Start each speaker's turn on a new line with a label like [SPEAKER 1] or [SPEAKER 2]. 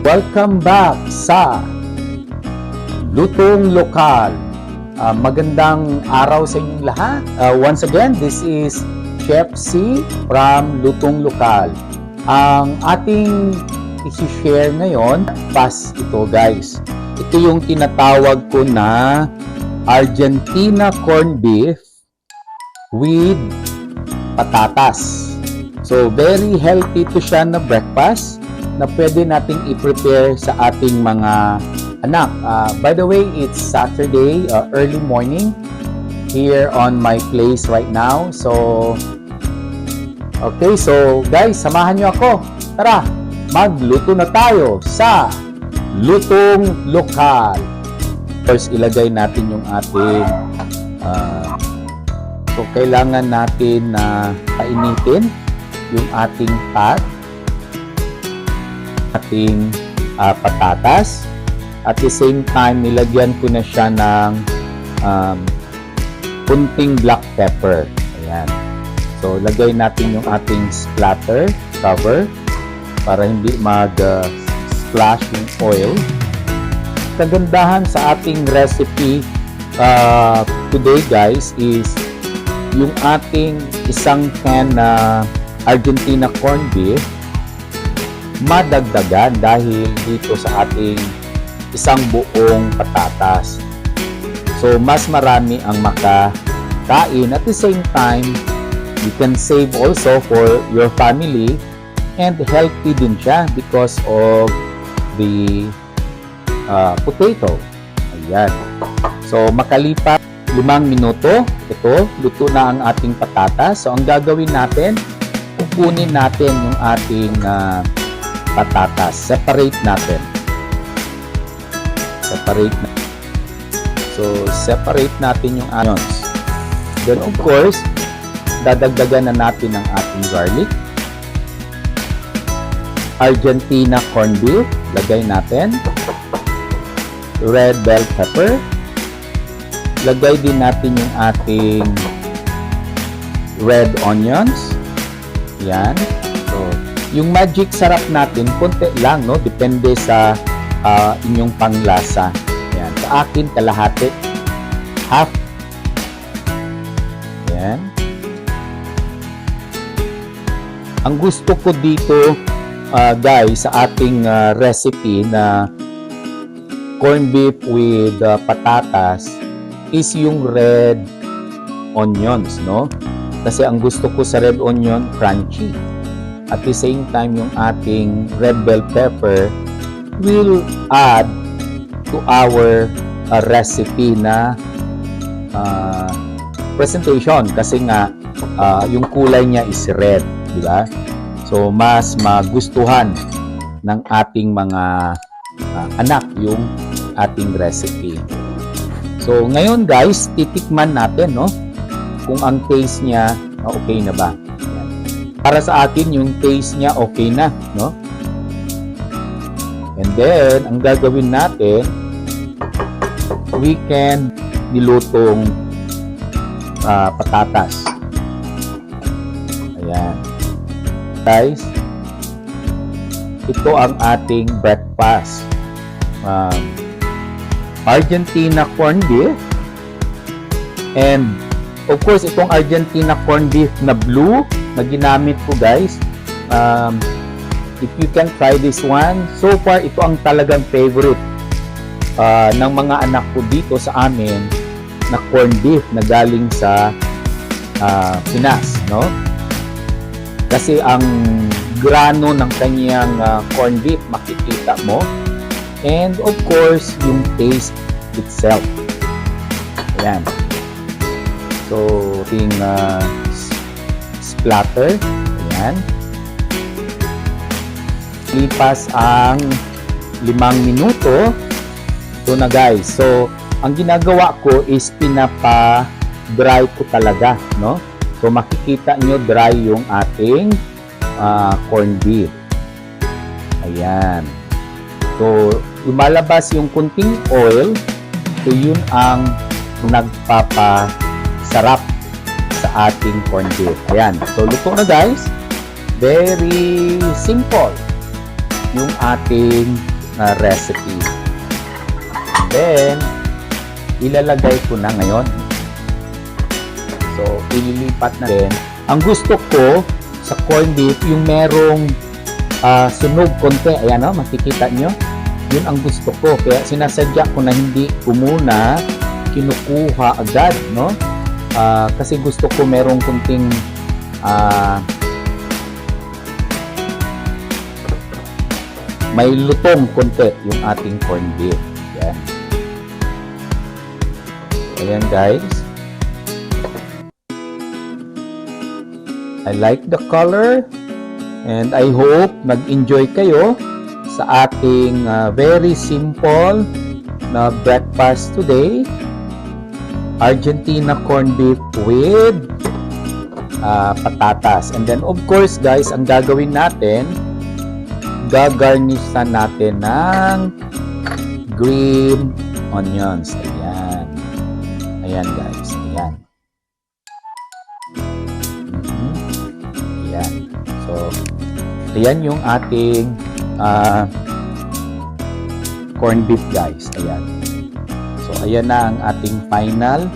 [SPEAKER 1] Welcome back sa Lutong Lokal. Magandang araw sa inyong lahat. Once again, this is Chef C from Lutong Lokal. Ang ating i-share ngayon, ito guys. Ito yung tinatawag ko na Argentina corned beef with patatas. So, very healthy to siya na breakfast na pwede nating i-prepare sa ating mga anak. By the way, it's Saturday, early morning here on my place right now. So, okay, so guys, samahan nyo ako. Tara, magluto na tayo sa Lutong Lokal. First, ilagay natin yung ating so, kailangan natin na painitin yung ating pot, ating patatas. At the same time, nilagyan ko na siya ng kunting black pepper. Ayan. So, lagay natin yung ating splatter cover para hindi mag-splash yung oil. Kagandahan sa ating recipe today guys is yung ating isang can na Argentina corned beef madagdagan dahil dito sa ating isang buong patatas. So, mas marami ang makakain. At the same time, you can save also for your family and healthy din siya because of the potato. Ayan. So, makalipas 5 minuto, ito, luto na ang ating patatas. So, ang gagawin natin, kukunin natin yung ating patatas. Separate natin. So, separate natin yung onions. Then, of course, dadagdagan na natin ang ating garlic. Argentina corned beef, lagay natin. Red bell pepper. Lagay din natin yung ating red onions. Yan. So, yung magic sarap natin, konti lang, no? Depende sa inyong panglasa. Yan. Sa akin, kalahati. Half. Yan. Ang gusto ko dito, guys, sa ating recipe na corned beef with patatas is yung red onions, no? Kasi ang gusto ko sa red onion, crunchy. At the same time, yung ating red bell pepper will add to our recipe na presentation. Kasi nga, yung kulay niya is red, di ba? So, mas magustuhan ng ating mga anak yung ating recipe. So, ngayon guys, titikman natin, no? Kung ang taste niya, okay na ba? Ayan. Para sa akin, yung taste niya, okay na, no? And then, ang gagawin natin, we can nilutong patatas. Ayan. Guys, ito ang ating breakfast. Argentina corned beef. And, of course, itong Argentina corned beef na blue na ginamit ko, guys. If you can try this one, so far, ito ang talagang favorite ng mga anak ko dito sa amin na corned beef na galing sa Pinas, no? Kasi ang grano ng kanyang corned beef makikita mo. And of course, yung taste itself. Ayan. So, ating splatter. Ayan. Lipas ang 5 minuto. Ito na guys. So, ang ginagawa ko is pinapa-dry ko talaga, no? So, makikita nyo dry yung ating corned beef. Ayan. So, lumalabas yung kunting oil. So, yun ang nagpapasarap sa ating corned beef. Ayan. So, luto na guys. Very simple yung ating recipe. Then, ilalagay ko na ngayon. So, ililipat na din. Ang gusto ko sa corned beef, yung merong sunog konti. Ayan o, makikita nyo. Yun ang gusto ko. Kaya sinasadya ko na hindi ko muna kinukuha agad, no? Kasi gusto ko merong kunting may lutong konti yung ating corned beef. Ayan. Ayan guys. I like the color and I hope nag-enjoy kayo sa ating very simple na breakfast today. Argentina corned beef with patatas. And then of course guys, ang gagawin natin, gagarnishan natin ng green onions. Ayan. Ayan guys. Ayan. Ayan. So, ayan yung ating corned beef guys. Ayan. So, ayan na ang ating final